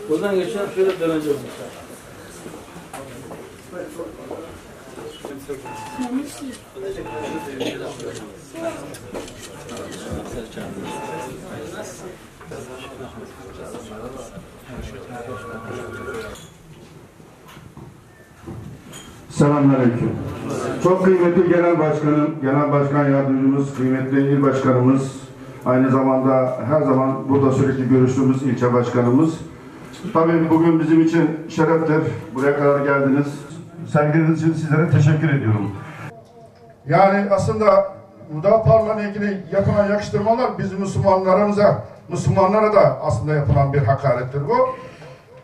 Buradan geçen şöyle döneceğiz. Selamünaleyküm. Çok kıymetli Genel Başkanım, Genel Başkan Yardımcımız, kıymetli İl Başkanımız, aynı zamanda her zaman burada sürekli görüştüğümüz ilçe başkanımız. Tabii bugün bizim için şereftir. Buraya kadar geldiniz. Sevginiz için sizlere teşekkür ediyorum. Yani aslında Hüdapar'la ilgili yapılan yakıştırmalar biz Müslümanlara da aslında yapılan bir hakarettir bu.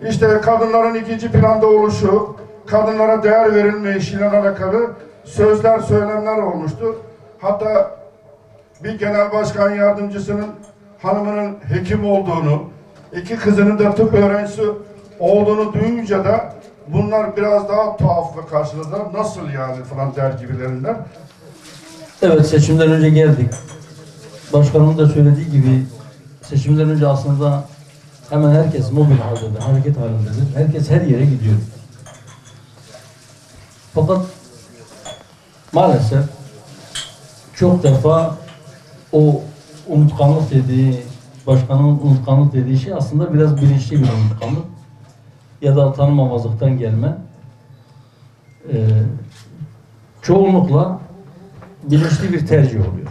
İşte kadınların ikinci planda oluşu, kadınlara değer verilmeyişiyle alakalı sözler, söylemler olmuştur. Hatta bir genel başkan yardımcısının hanımının hekim olduğunu, iki kızının da tıp öğrencisi olduğunu duyunca da bunlar biraz daha tuhaf karşıladılar. Nasıl yani falan der gibilerinden. Evet, seçimden önce geldik. Başkanın da söylediği gibi seçimden önce aslında hemen herkes mobil haldedir, hareket halindedir. Herkes her yere gidiyor. Fakat maalesef çok defa o unutkanlık dediği, başkanın unutkanlık dediği şey aslında biraz bilinçli bir unutkanlık ya da tanımamazlıktan gelme. Çoğunlukla bilinçli bir tercih oluyor.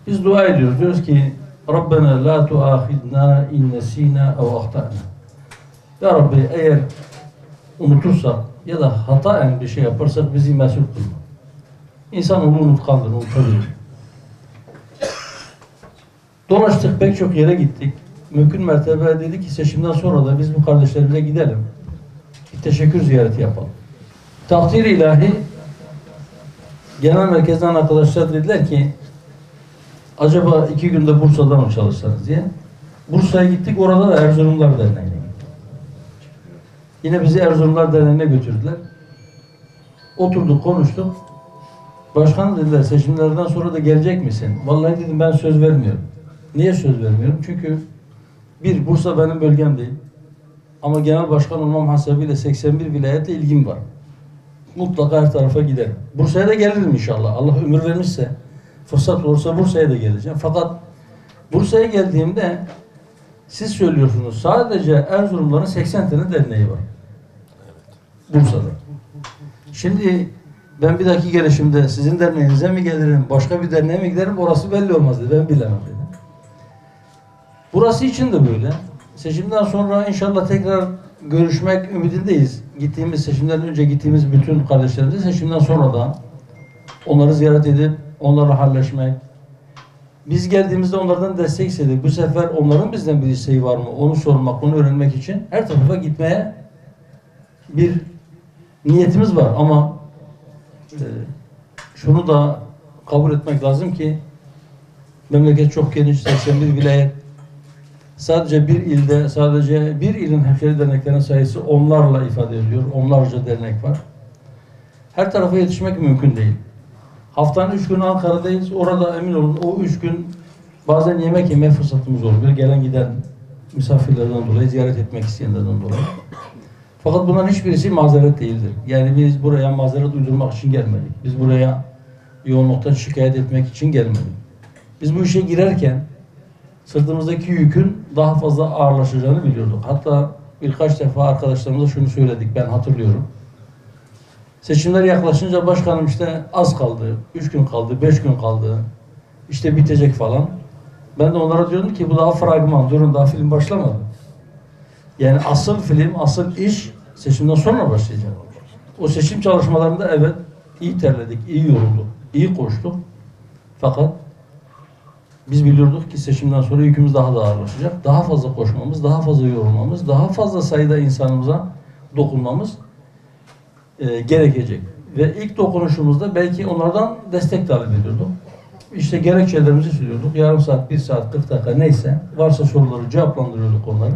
Biz dua ediyoruz. Diyoruz ki Rabbena la tuâkhidnâ in nesînâ ev ahtâna. Ya Rabbi, eğer unutursak ya da hataen bir şey yaparsak bizi mesul kılma. İnsan onu unutkandır, unutabilir. Dolaştık, pek çok yere gittik. Mümkün mertebe dedi ki seçimden sonra da biz bu kardeşlerimize gidelim. Bir teşekkür ziyareti yapalım. Takdir-i ilahi genel merkezden arkadaşlar dediler ki acaba 2 günde Bursa'da mı çalışsanız diye. Bursa'ya gittik, orada da Erzurumlar Derneği'ne gittik. Yine bizi Erzurumlar Derneği'ne götürdüler. Oturduk, konuştuk. Başkan dediler, seçimlerden sonra da gelecek misin? Vallahi dedim, ben söz vermiyorum. Niye söz vermiyorum? Çünkü bir, Bursa benim bölgem değil. Ama genel başkan olmam hasebiyle 81 vilayetle ilgim var. Mutlaka her tarafa giderim. Bursa'ya da gelirim inşallah. Allah ömür vermişse, fırsat olursa Bursa'ya da geleceğim. Fakat Bursa'ya geldiğimde siz söylüyorsunuz, sadece Erzurumların 80 tane derneği var. Bursa'da. Şimdi ben bir dahaki gelişimde sizin derneğinize mi gelirim, başka bir derneğe mi giderim, orası belli olmaz dedi. Ben bilemem dedi. Burası için de böyle. Seçimden sonra inşallah tekrar görüşmek ümidindeyiz. Seçimden önce gittiğimiz bütün kardeşlerimize seçimden sonra da onları ziyaret edip onlarla halleşmek. Biz geldiğimizde onlardan destek istedik. Bu sefer onların bizden bir isteği var mı? Onu sormak, onu öğrenmek için her tarafa gitmeye bir niyetimiz var. Ama şunu da kabul etmek lazım ki memleket çok geniş, 81 vilayet. Sadece bir ilde, sadece bir ilin hemşeri derneklerinin sayısı onlarla ifade ediyor. Onlarca dernek var. Her tarafa yetişmek mümkün değil. Haftanın 3 günü Ankara'dayız. Orada emin olun o 3 gün bazen yemek yeme fırsatımız oluyor. Gelen giden misafirlerden dolayı, ziyaret etmek isteyenlerden dolayı. Fakat bunların hiçbirisi mazeret değildir. Yani biz buraya mazeret uydurmak için gelmedik. Biz buraya yoğunluktan şikayet etmek için gelmedik. Biz bu işe girerken sırtımızdaki yükün daha fazla ağırlaşacağını biliyorduk. Hatta birkaç defa arkadaşlarımıza şunu söyledik, ben hatırlıyorum. Seçimler yaklaşınca başkanım işte az kaldı, 3 gün kaldı, 5 gün kaldı, işte bitecek falan. Ben de onlara diyordum ki bu daha fragman, durun daha film başlamadı. Yani asıl film, asıl iş seçimden sonra başlayacak. O seçim çalışmalarında evet iyi terledik, iyi yorulduk, iyi koştuk. Fakat biz biliyorduk ki seçimden sonra yükümüz daha da ağırlaşacak. Daha fazla koşmamız, daha fazla yorulmamız, daha fazla sayıda insanımıza dokunmamız gerekecek. Ve ilk dokunuşumuzda belki onlardan destek talep ediyorduk. İşte gerekçelerimizi söylüyorduk. Yarım saat, 1 saat, 40 dakika neyse. Varsa soruları cevaplandırıyorduk onları.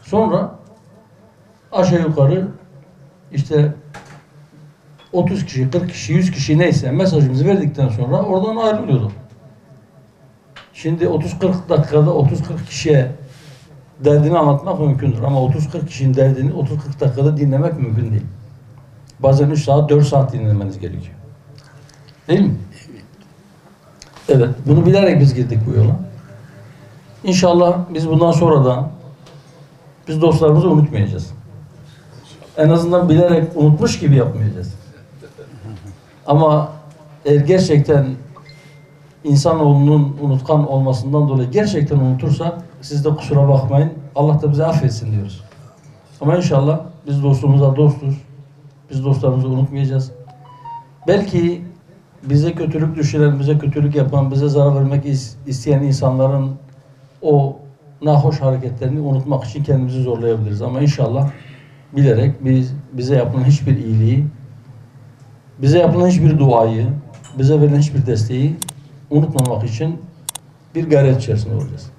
Sonra aşağı yukarı işte 30 kişi, 40 kişi, 100 kişi neyse mesajımızı verdikten sonra oradan ayrılıyorduk. Şimdi 30-40 dakikada 30-40 kişiye derdini anlatmak mümkündür. Ama 30-40 kişinin derdini 30-40 dakikada dinlemek mümkün değil. Bazen 3 saat, 4 saat dinlemeniz gerekiyor. Değil mi? Evet. Bunu bilerek biz girdik bu yola. İnşallah biz bundan sonra da biz dostlarımızı unutmayacağız. En azından bilerek unutmuş gibi yapmayacağız. Ama eğer gerçekten insanoğlunun unutkan olmasından dolayı gerçekten unutursak siz de kusura bakmayın. Allah da bizi affetsin diyoruz. Ama inşallah biz dostumuza dostuz. Biz dostlarımızı unutmayacağız. Belki bize kötülük düşünen, bize kötülük yapan, bize zarar vermek isteyen insanların o nahoş hareketlerini unutmak için kendimizi zorlayabiliriz. Ama inşallah bilerek bize yapılan hiçbir iyiliği, bize yapılan hiçbir duayı, bize verilen hiçbir desteği unutmamak için bir gayret içerisinde olacağız.